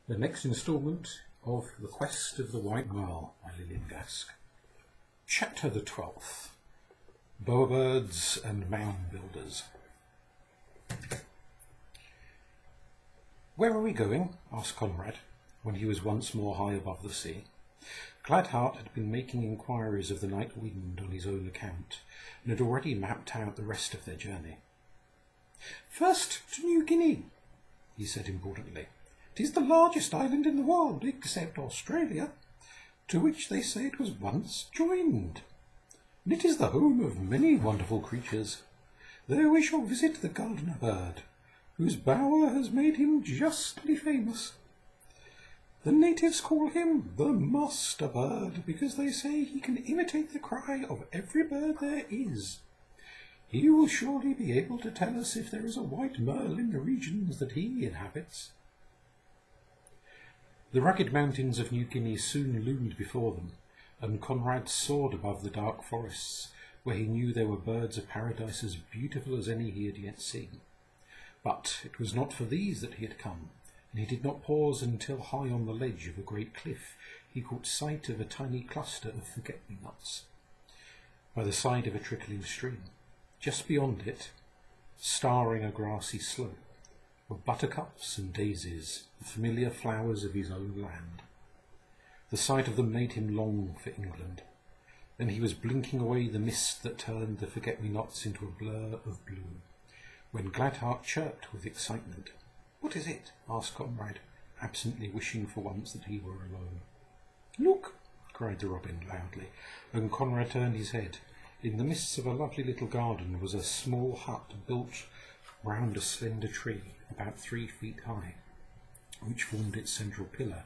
The next instalment of The Quest of the White Merle by Lilian Gask. Chapter the 12th. Bowerbirds and Mound Builders. "Where are we going?" asked Conrad, when he was once more high above the sea. Gladheart had been making inquiries of the night wind on his own account, and had already mapped out the rest of their journey. "First to New Guinea," he said importantly. "It is the largest island in the world, except Australia, to which they say it was once joined. And it is the home of many wonderful creatures. There we shall visit the gardener bird, whose bower has made him justly famous. The natives call him the master bird, because they say he can imitate the cry of every bird there is. He will surely be able to tell us if there is a white merle in the regions that he inhabits." The rugged mountains of New Guinea soon loomed before them, and Conrad soared above the dark forests, where he knew there were birds of paradise as beautiful as any he had yet seen. But it was not for these that he had come, and he did not pause until high on the ledge of a great cliff he caught sight of a tiny cluster of forget-me-nots, by the side of a trickling stream. Just beyond it, starring a grassy slope, were buttercups and daisies, the familiar flowers of his own land. The sight of them made him long for England. Then he was blinking away the mist that turned the forget-me-nots into a blur of blue, when Gladheart chirped with excitement. "What is it?" asked Conrad, absently wishing for once that he were alone. "Look!" cried the robin loudly, and Conrad turned his head. In the midst of a lovely little garden was a small hut built round a slender tree, about 3 feet high, which formed its central pillar,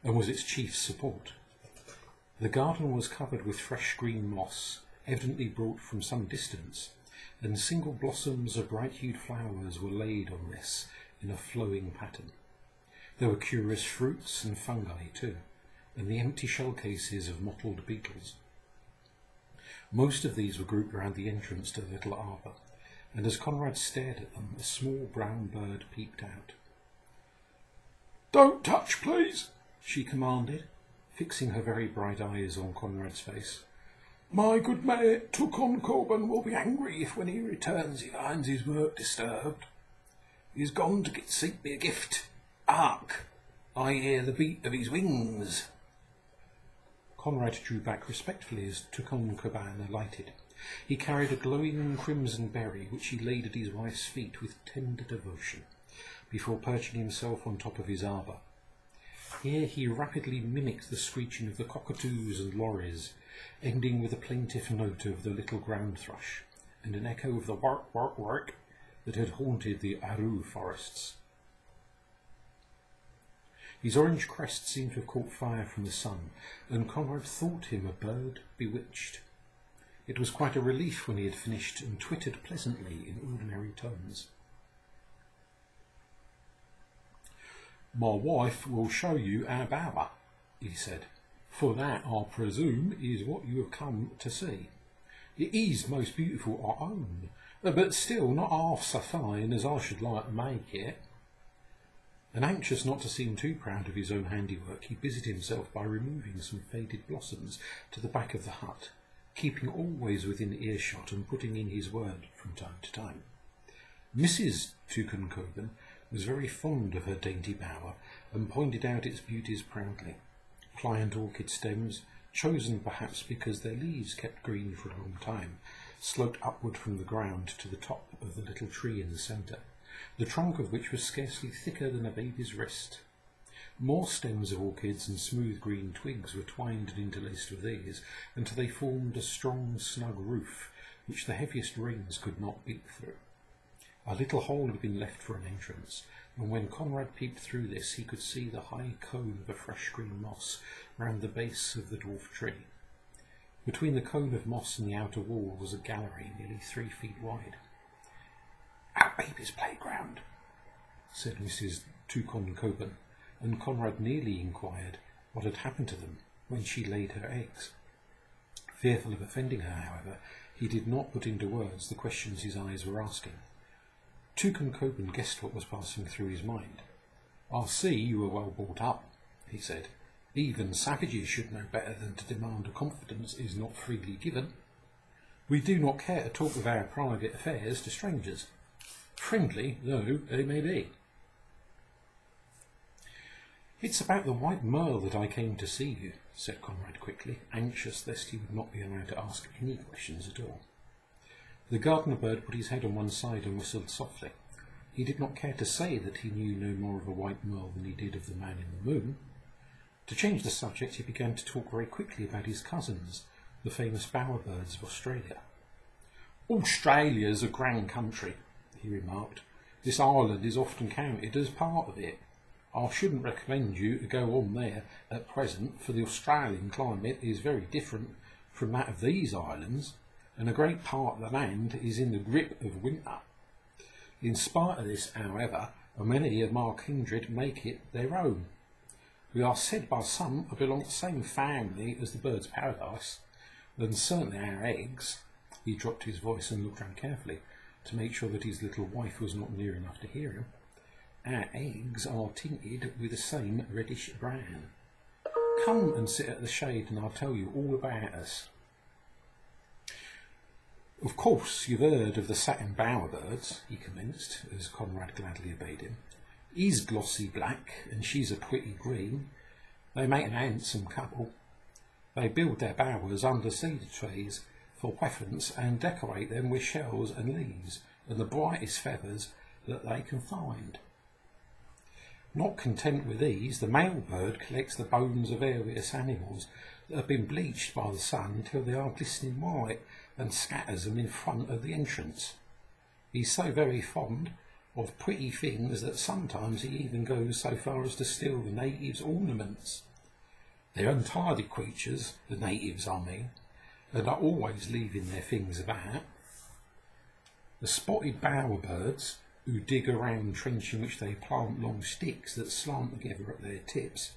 and was its chief support. The garden was covered with fresh green moss, evidently brought from some distance, and single blossoms of bright-hued flowers were laid on this in a flowing pattern. There were curious fruits and fungi too, and the empty shell cases of mottled beetles. Most of these were grouped round the entrance to the little arbour, and as Conrad stared at them, a small brown bird peeped out. "Don't touch, please," she commanded, fixing her very bright eyes on Conrad's face. "My good mate, Coburn, will be angry if when he returns he finds his work disturbed. He's gone to seek me a gift. Hark! I hear the beat of his wings." Conrad drew back respectfully as Coburn alighted. He carried a glowing crimson berry, which he laid at his wife's feet with tender devotion, before perching himself on top of his arbour. Here he rapidly mimicked the screeching of the cockatoos and lories, ending with a plaintive note of the little ground thrush, and an echo of the work, work, work that had haunted the Aru forests. His orange crest seemed to have caught fire from the sun, and Conrad thought him a bird bewitched. It was quite a relief when he had finished, and twittered pleasantly in ordinary tones. "My wife will show you our bower," he said, "for that, I presume, is what you have come to see. It is most beautiful, I own, but still not half so fine as I should like to make it." And anxious not to seem too proud of his own handiwork, he busied himself by removing some faded blossoms to the back of the hut, keeping always within earshot and putting in his word from time to time. Mrs. Coburn was very fond of her dainty bower, and pointed out its beauties proudly. Pliant orchid stems, chosen perhaps because their leaves kept green for a long time, sloped upward from the ground to the top of the little tree in the centre, the trunk of which was scarcely thicker than a baby's wrist. More stems of orchids and smooth green twigs were twined and interlaced with these, until they formed a strong, snug roof, which the heaviest rains could not beat through. A little hole had been left for an entrance, and when Conrad peeped through this, he could see the high cone of a fresh green moss round the base of the dwarf tree. Between the cone of moss and the outer wall was a gallery nearly 3 feet wide. "Our baby's playground," said Mrs. Coburn, and Conrad nearly inquired what had happened to them when she laid her eggs. Fearful of offending her, however, he did not put into words the questions his eyes were asking. Coburn guessed what was passing through his mind. "I see you are well brought up," he said. "Even savages should know better than to demand a confidence is not freely given. We do not care to talk of our private affairs to strangers, friendly though they may be." "It's about the White Merle that I came to see you," said Conrad quickly, anxious lest he would not be allowed to ask any questions at all. The gardener bird put his head on one side and whistled softly. He did not care to say that he knew no more of a White Merle than he did of the man in the moon. To change the subject, he began to talk very quickly about his cousins, the famous bowerbirds of Australia. "Australia's a grand country," he remarked. "This island is often counted as part of it. I shouldn't recommend you to go on there at present, for the Australian climate is very different from that of these islands, and a great part of the land is in the grip of winter. In spite of this, however, many of my kindred make it their own. We are said by some to belong to the same family as the bird's paradise, and certainly our eggs—" He dropped his voice and looked round carefully to make sure that his little wife was not near enough to hear him. "Our eggs are tinted with the same reddish brown. Come and sit at the shade and I'll tell you all about us. Of course you've heard of the satin bowerbirds," he commenced, as Conrad gladly obeyed him. "He's glossy black and she's a pretty green. They make an handsome couple. They build their bowers under cedar trees for preference and decorate them with shells and leaves and the brightest feathers that they can find. Not content with these, the male bird collects the bones of various animals that have been bleached by the sun until they are glistening white and scatters them in front of the entrance. He's so very fond of pretty things that sometimes he even goes so far as to steal the natives' ornaments. They're untidy creatures, the natives I mean, and are always leaving their things about. The spotted bowerbirds, who dig a round trench in which they plant long sticks that slant together at their tips,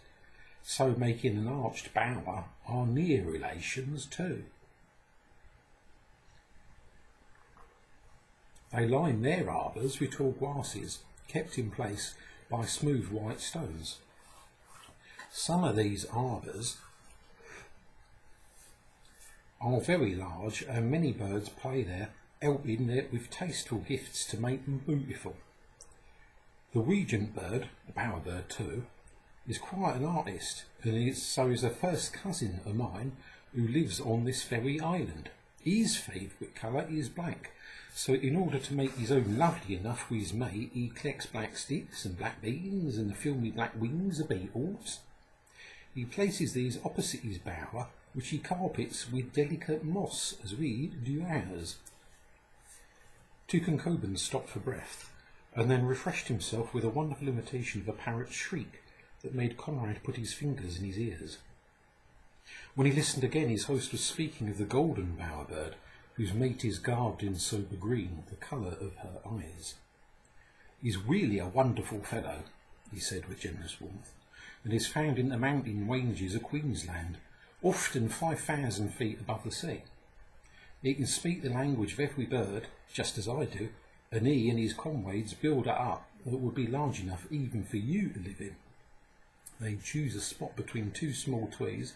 so making an arched bower, are near relations too. They line their arbours with tall grasses, kept in place by smooth white stones. Some of these arbours are very large, and many birds play there, helping with tasteful gifts to make them beautiful. The regent bird, the bowerbird too, is quite an artist, and so is a first cousin of mine who lives on this very island. His favourite colour is black, so in order to make his own lovely enough with his mate, he collects black sticks and black beans and the filmy black wings of beetles. He places these opposite his bower, which he carpets with delicate moss, as we do ours." Toucan Cockburn stopped for breath, and then refreshed himself with a wonderful imitation of a parrot's shriek that made Conrad put his fingers in his ears. When he listened again, his host was speaking of the golden bowerbird, whose mate is garbed in sober green, the colour of her eyes. "He's really a wonderful fellow," he said with generous warmth, "and is found in the mountain ranges of Queensland, often 5,000 feet above the sea. He can speak the language of every bird, just as I do, and he and his comrades build it up that would be large enough even for you to live in. They choose a spot between two small trees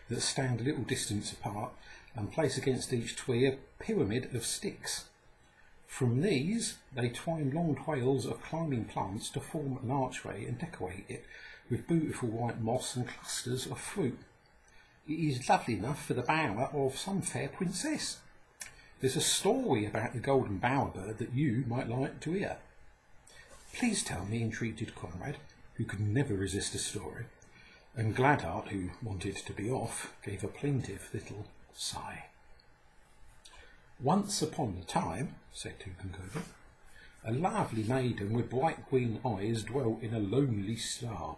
that stand a little distance apart and place against each tree a pyramid of sticks. From these they twine long trails of climbing plants to form an archway and decorate it with beautiful white moss and clusters of fruit. It is lovely enough for the bower of some fair princess. There's a story about the golden bowerbird that you might like to hear." "Please tell me," entreated Conrad, who could never resist a story, and Gladheart, who wanted to be off, gave a plaintive little sigh. "Once upon a time," said Toucan Cockburn, "a lovely maiden with bright green eyes dwelt in a lonely star.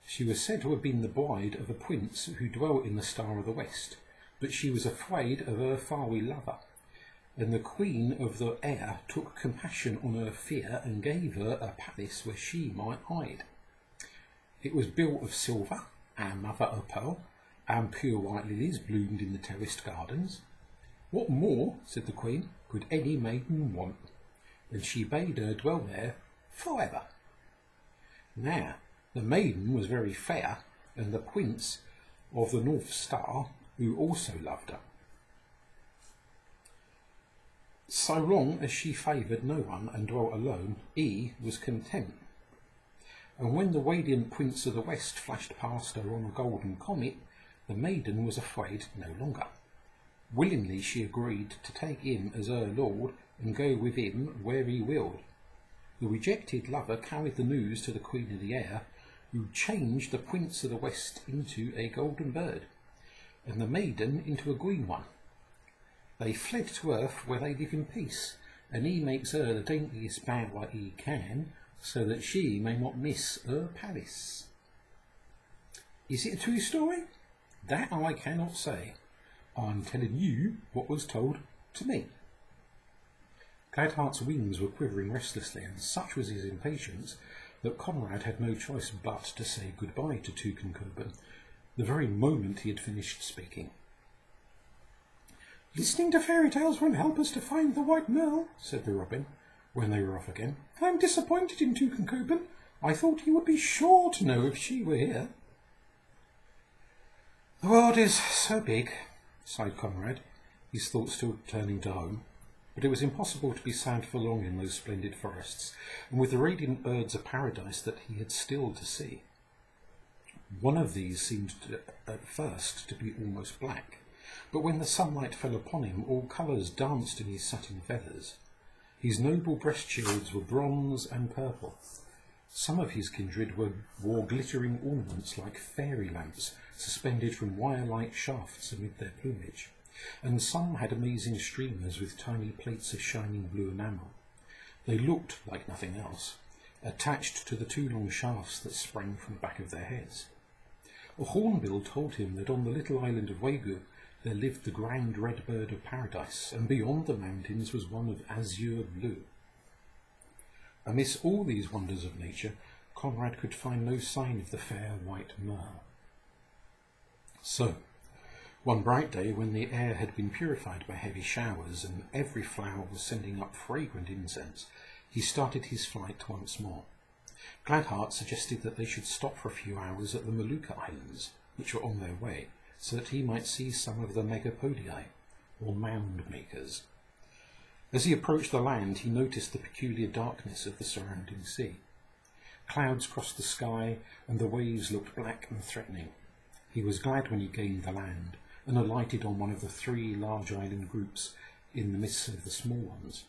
She was said to have been the bride of a prince who dwelt in the Star of the West, but she was afraid of her fiery lover, and the queen of the air took compassion on her fear and gave her a palace where she might hide. It was built of silver and mother of pearl, and pure white lilies bloomed in the terraced gardens. What more, said the queen, could any maiden want? And she bade her dwell there forever. Now, the maiden was very fair, and the Prince of the North Star, who also loved her, so long as she favoured no one and dwelt alone, he was content. And when the radiant Prince of the West flashed past her on a golden comet, the maiden was afraid no longer. Willingly she agreed to take him as her lord and go with him where he willed. The rejected lover carried the news to the Queen of the Air, who changed the Prince of the West into a golden bird, and the maiden into a green one. They fled to earth where they live in peace, and he makes her the daintiest bow what he can, so that she may not miss her palace. Is it a true story? That I cannot say. I'm telling you what was told to me. Gladheart's wings were quivering restlessly, and such was his impatience that Conrad had no choice but to say goodbye to Tugendkoben the very moment he had finished speaking. "Listening to fairy tales won't help us to find the White Merle," said the robin, when they were off again. "I'm disappointed in Tugendkoben. I thought he would be sure to know if she were here." "The world is so big," sighed Conrad, his thoughts still turning to home. But it was impossible to be sad for long in those splendid forests, and with the radiant birds of paradise that he had still to see. One of these seemed at first to be almost black, but when the sunlight fell upon him, all colours danced in his satin feathers. His noble breast shields were bronze and purple. Some of his kindred wore glittering ornaments like fairy lamps suspended from wire-like shafts amid their plumage, and some had amazing streamers with tiny plates of shining blue enamel. They looked like nothing else, attached to the two long shafts that sprang from the back of their heads. A hornbill told him that on the little island of Wegu there lived the grand red bird of paradise, and beyond the mountains was one of azure blue. Amidst all these wonders of nature, Conrad could find no sign of the fair White Merle. So, one bright day, when the air had been purified by heavy showers and every flower was sending up fragrant incense, he started his flight once more. Gladheart suggested that they should stop for a few hours at the Molucca Islands, which were on their way, so that he might see some of the megapodii, or mound makers. As he approached the land, he noticed the peculiar darkness of the surrounding sea. Clouds crossed the sky, and the waves looked black and threatening. He was glad when he gained the land, and alighted on one of the three large island groups in the midst of the small ones.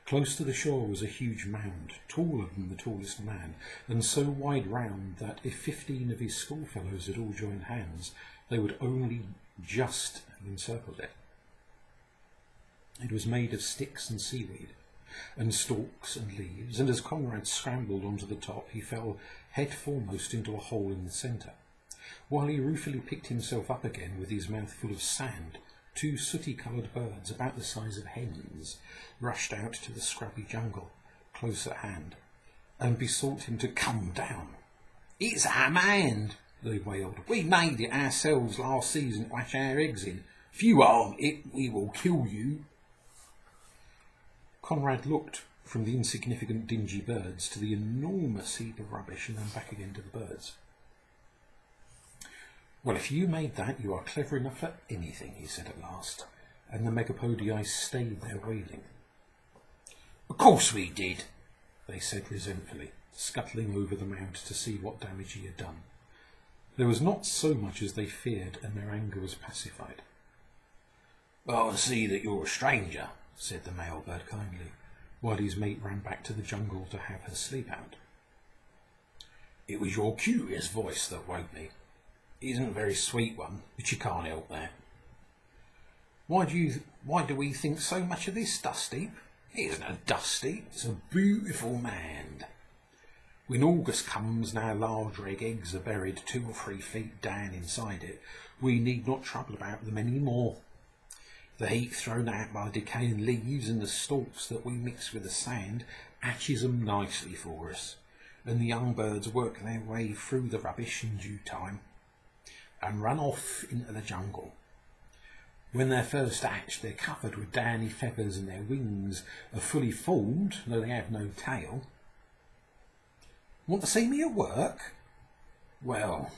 Close to the shore was a huge mound, taller than the tallest man, and so wide round that if 15 of his schoolfellows had all joined hands, they would only just have encircled it. It was made of sticks and seaweed, and stalks and leaves, and as Conrad scrambled onto the top, he fell head foremost into a hole in the centre. While he ruefully picked himself up again with his mouth full of sand, two sooty-coloured birds, about the size of hens, rushed out to the scrubby jungle close at hand, and besought him to come down. "It's our man," they wailed. "We made it ourselves last season to hatch our eggs in. If you harm it, we will kill you." Conrad looked from the insignificant dingy birds to the enormous heap of rubbish, and then back again to the birds. "Well, if you made that, you are clever enough for anything," he said at last, and the megapodii stayed there wailing. "Of course we did," they said resentfully, scuttling over the mound to see what damage he had done. There was not so much as they feared, and their anger was pacified. "I see that you're a stranger," said the male bird kindly, while his mate ran back to the jungle to have her sleep out. "It was your curious voice that woke me. It isn't a very sweet one, but you can't help that. Why do we think so much of this dust heap? It isn't a dust heap, it's a beautiful mound. When August comes and our large red eggs are buried 2 or 3 feet down inside it, we need not trouble about them any more. The heat thrown out by decaying leaves and the stalks that we mix with the sand hatches them nicely for us, and the young birds work their way through the rubbish in due time and run off into the jungle. When they're first hatched, they're covered with downy feathers, and their wings are fully formed, though they have no tail. Want to see me at work? Well,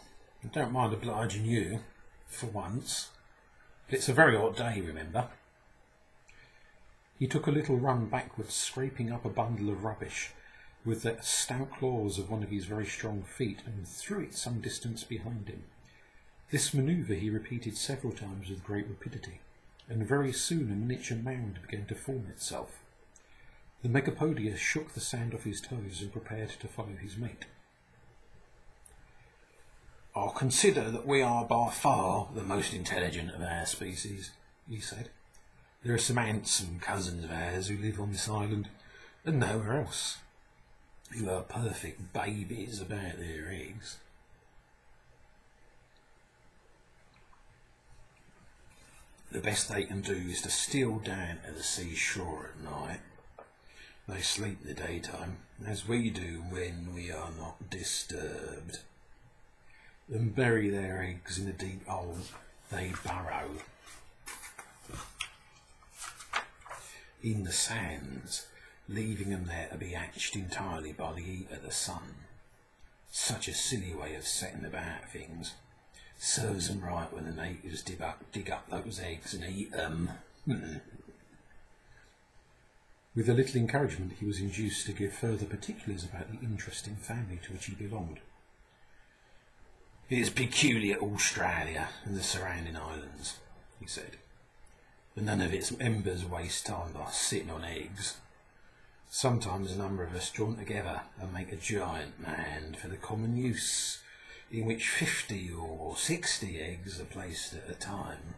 I don't mind obliging you, for once. But it's a very hot day, remember? He took a little run backwards, scraping up a bundle of rubbish with the stout claws of one of his very strong feet, and threw it some distance behind him. This manoeuvre he repeated several times with great rapidity, and very soon a miniature mound began to form itself. The Megapodia shook the sand off his toes and prepared to follow his mate. "I consider that we are by far the most intelligent of our species," he said. "There are some handsome cousins of ours who live on this island and nowhere else, who are perfect babies about their eggs. The best they can do is to steal down to the seashore at night. They sleep in the daytime, as we do when we are not disturbed, and bury their eggs in a deep hole they burrow in the sands, leaving them there to be hatched entirely by the heat of the sun. Such a silly way of setting about things. Serves them right when the natives dig up those eggs and eat them." With a little encouragement, he was induced to give further particulars about the interesting family to which he belonged. "It is peculiar to Australia and the surrounding islands," he said, "and none of its members waste time by sitting on eggs. Sometimes a number of us join together and make a giant mound for the common use, in which 50 or 60 eggs are placed at a time.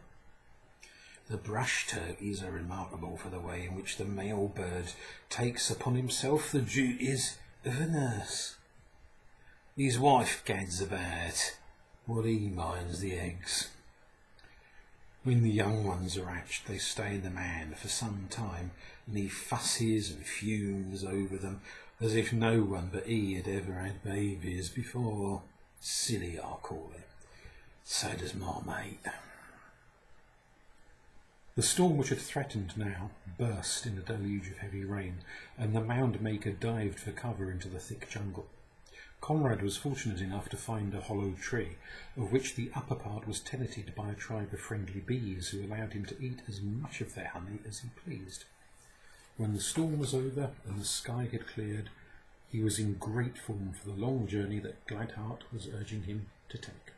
The brush turkeys are remarkable for the way in which the male bird takes upon himself the duties of a nurse. His wife gads about while he minds the eggs. When the young ones are hatched, they stay in the mound for some time, and he fusses and fumes over them as if no one but he had ever had babies before. Silly, I call it. So does my mate." The storm which had threatened now burst in a deluge of heavy rain, and the mound maker dived for cover into the thick jungle. Conrad was fortunate enough to find a hollow tree, of which the upper part was tenanted by a tribe of friendly bees who allowed him to eat as much of their honey as he pleased. When the storm was over and the sky had cleared, he was in great form for the long journey that Gladheart was urging him to take.